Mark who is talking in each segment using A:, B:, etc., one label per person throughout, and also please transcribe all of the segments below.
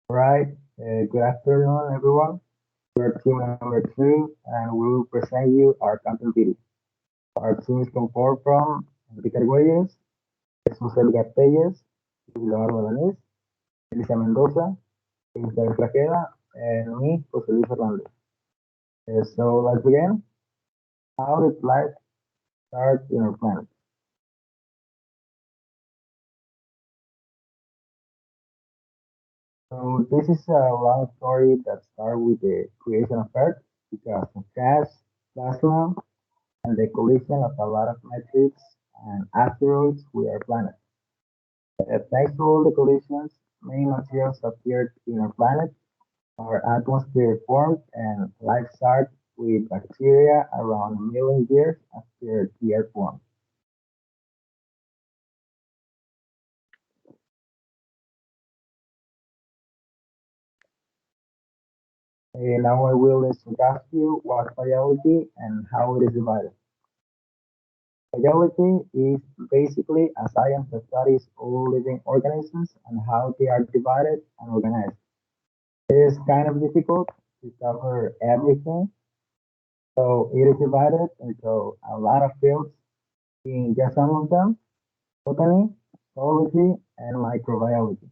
A: Right. Good afternoon, everyone. We're team number two, and we will present you our content video. Our team is composed from Enrique Arguelles, Edgar Tellez, Leobardo Alanís, Mendoza, Edgar Grajeda, and me, José Luis Hernandez. So let's begin. How did life start in our planet? So this is a long story that starts with the creation of Earth because of gas, plasma, and the collision of a lot of meteors and asteroids with our planet. Thanks to all the collisions, many materials appeared in our planet, our atmosphere formed, and life started with bacteria around a million years after the Earth formed. Now I will discuss you what biology and how it is divided. Biology is basically a science that studies all living organisms and how they are divided and organized. It is kind of difficult to cover everything, so it is divided into a lot of fields in just some of them, botany, zoology, and microbiology.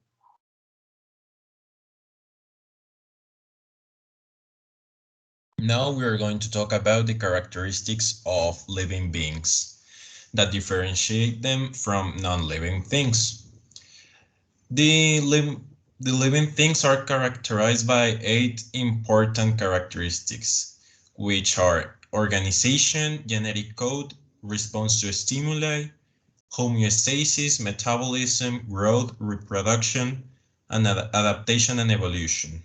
B: Now we are going to talk about the characteristics of living beings that differentiate them from non-living things. The, the living things are characterized by 8 important characteristics, which are organization, genetic code, response to stimuli, homeostasis, metabolism, growth, reproduction, and adaptation and evolution.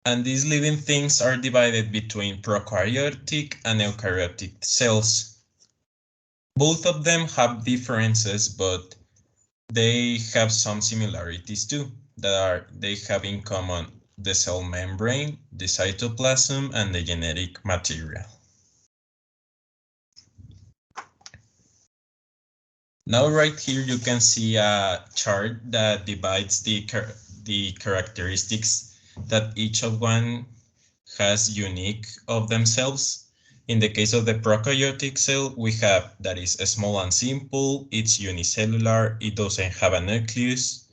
B: And these living things are divided between prokaryotic and eukaryotic cells. Both of them have differences, but they have some similarities too, that are they have in common the cell membrane, the cytoplasm, and the genetic material. Now right here you can see a chart that divides the characteristics that each of one has unique of themselves. In the case of the prokaryotic cell, we have that is small and simple, it's unicellular, it doesn't have a nucleus,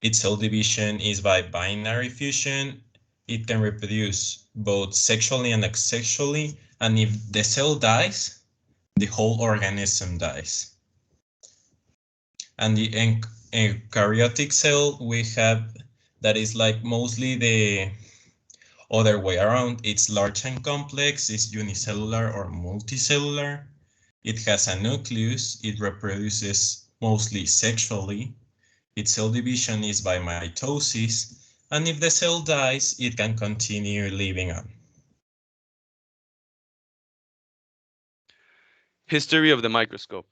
B: its cell division is by binary fusion, it can reproduce both sexually and asexually, and if the cell dies, the whole organism dies. And the eukaryotic cell we have that is like mostly the other way around. It's large and complex, it's unicellular or multicellular. It has a nucleus, it reproduces mostly sexually. Its cell division is by mitosis, and if the cell dies, it can continue living on.
C: History of the microscope.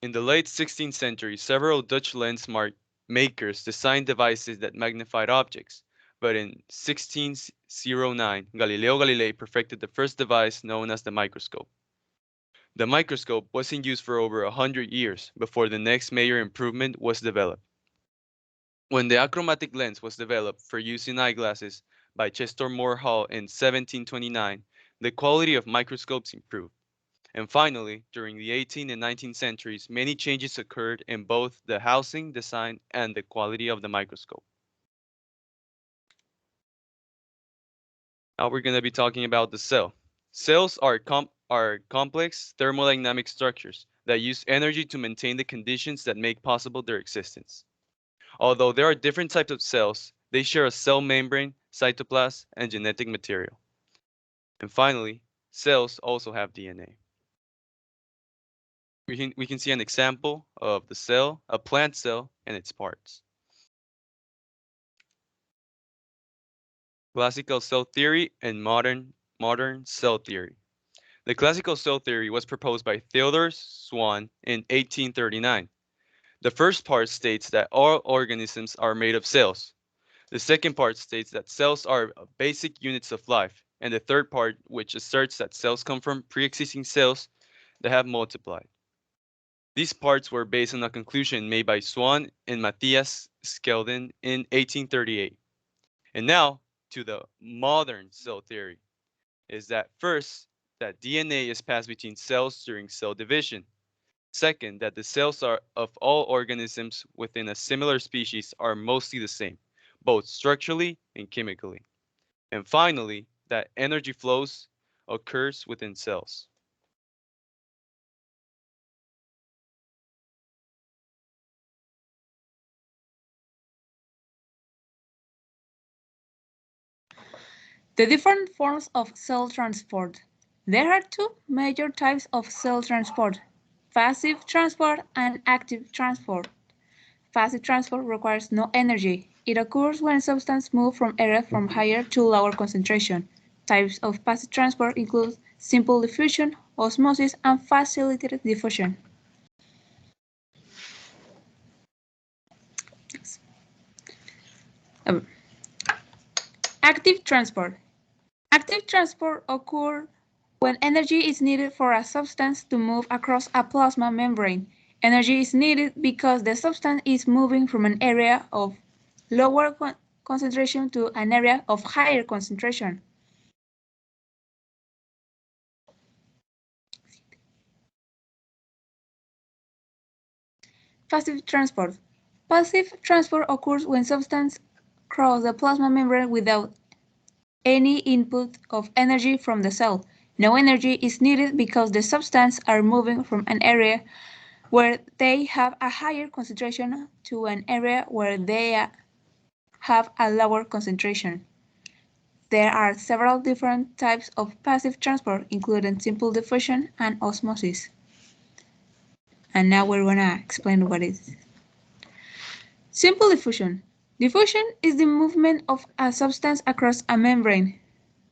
C: In the late 16th century, several Dutch lens makers designed devices that magnified objects, but in 1609, Galileo Galilei perfected the first device known as the microscope. The microscope was in use for over 100 years before the next major improvement was developed. When the achromatic lens was developed for use in eyeglasses by Chester Moore Hall in 1729, the quality of microscopes improved. And finally, during the 18th and 19th centuries, many changes occurred in both the housing design and the quality of the microscope. Now we're going to be talking about the cell. Cells are complex thermodynamic structures that use energy to maintain the conditions that make possible their existence. Although there are different types of cells, they share a cell membrane, cytoplasm, and genetic material. And finally, cells also have DNA. We can see an example of the cell, a plant cell, and its parts. Classical cell theory and modern cell theory. The classical cell theory was proposed by Theodor Swan in 1839. The first part states that all organisms are made of cells. The second part states that cells are basic units of life, and the third part, which asserts that cells come from pre-existing cells that have multiplied. These parts were based on a conclusion made by Swan and Matthias Skeldon in 1838. And now to the modern cell theory is that first, that DNA is passed between cells during cell division. Second, that the cells of all organisms within a similar species are mostly the same, both structurally and chemically. And finally, that energy flows occurs within cells.
D: The different forms of cell transport. There are two major types of cell transport: passive transport and active transport. Passive transport requires no energy. It occurs when substances move from area from higher to lower concentration. Types of passive transport include simple diffusion, osmosis, and facilitated diffusion. Active transport. Active transport occurs when energy is needed for a substance to move across a plasma membrane. Energy is needed because the substance is moving from an area of lower concentration to an area of higher concentration. Passive transport. Passive transport occurs when substances cross the plasma membrane without any input of energy from the cell. No energy is needed because the substances are moving from an area where they have a higher concentration to an area where they have a lower concentration. There are several different types of passive transport, including simple diffusion and osmosis. And now we're going to explain what it is. Simple diffusion. Diffusion is the movement of a substance across a membrane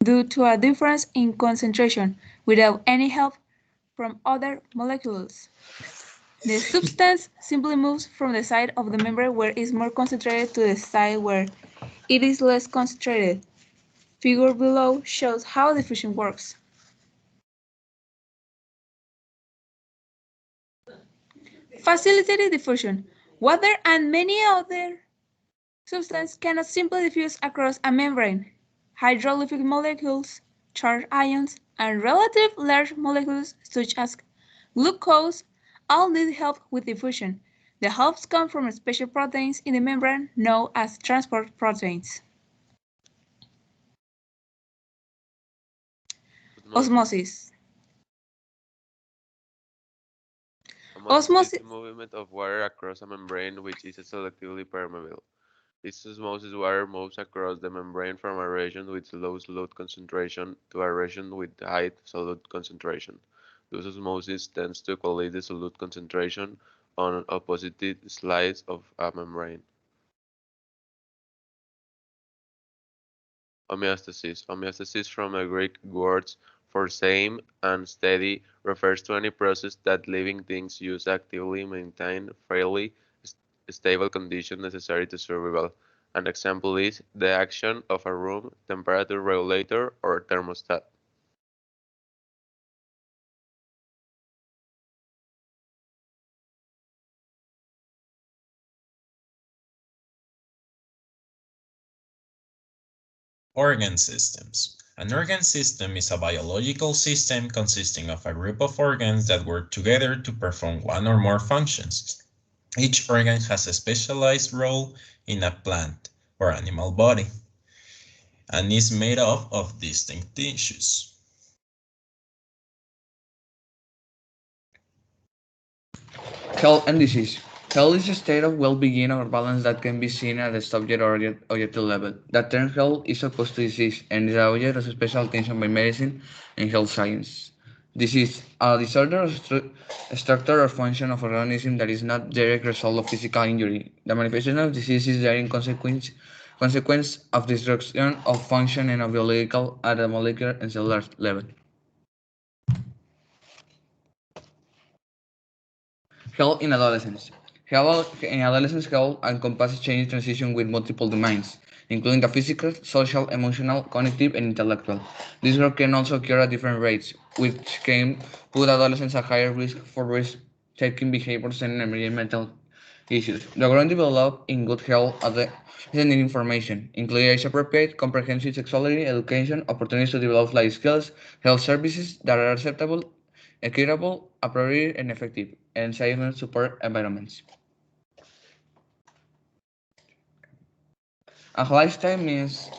D: due to a difference in concentration without any help from other molecules. The substance simply moves from the side of the membrane where it is more concentrated to the side where it is less concentrated. Figure below shows how diffusion works. Facilitated diffusion. Water and many other substances cannot simply diffuse across a membrane. Hydrophilic molecules, charged ions, and relatively large molecules such as glucose all need help with diffusion. The helps come from special proteins in the membrane known as transport proteins. Osmosis.
E: Osmosis is the movement of water across a membrane which is selectively permeable. This osmosis water moves across the membrane from a region with low solute concentration to a region with high solute concentration. This osmosis tends to equalize the solute concentration on opposite sides of a membrane. Homeostasis. Homeostasis, from the Greek words for same and steady, refers to any process that living things use actively maintain fairly stable conditions necessary to survival. An example is the action of a room temperature regulator or thermostat.
B: Organ systems. An organ system is a biological system consisting of a group of organs that work together to perform one or more functions. Each organ has a specialized role in a plant or animal body and is made up of distinct tissues.
F: Health and disease. Health is a state of well-being or balance that can be seen at the subject or objective level. The term health is opposed to disease and is a object of special attention by medicine and health science. Disease, a disorder of structure or function of organism that is not direct result of physical injury. The manifestation of disease is there in consequence of destruction of function and of biological at a molecular and cellular level. Health in adolescence. Health in adolescence health encompasses change transition with multiple domains, including the physical, social, emotional, cognitive, and intellectual. This growth can also occur at different rates, which can put adolescents at higher risk for risk checking behaviors and emerging mental issues. The growing develop in good health and information, including age-appropriate, comprehensive sexuality, education, opportunities to develop life skills, health services that are acceptable, equitable, appropriate, and effective, and safe and support environments. A lifestyle means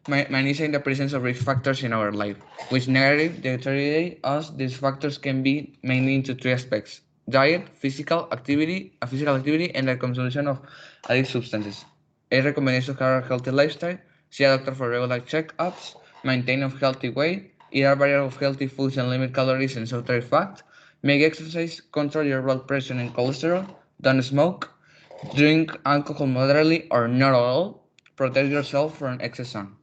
F: managing the presence of risk factors in our life, which negatively deteriorate us. These factors can be mainly into three aspects: diet, physical activity, and the consumption of addictive substances. A recommendation to have a healthy lifestyle: see a doctor for regular checkups, maintain a healthy weight, eat a variety of healthy foods and limit calories and saturated fat, make exercise, control your blood pressure and cholesterol, don't smoke, drink alcohol moderately or not at all, protect yourself from excess sun.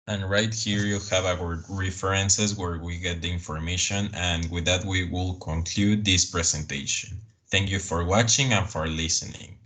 B: And right here you have our references where we get the information, and with that we will conclude this presentation. Thank you for watching and for listening.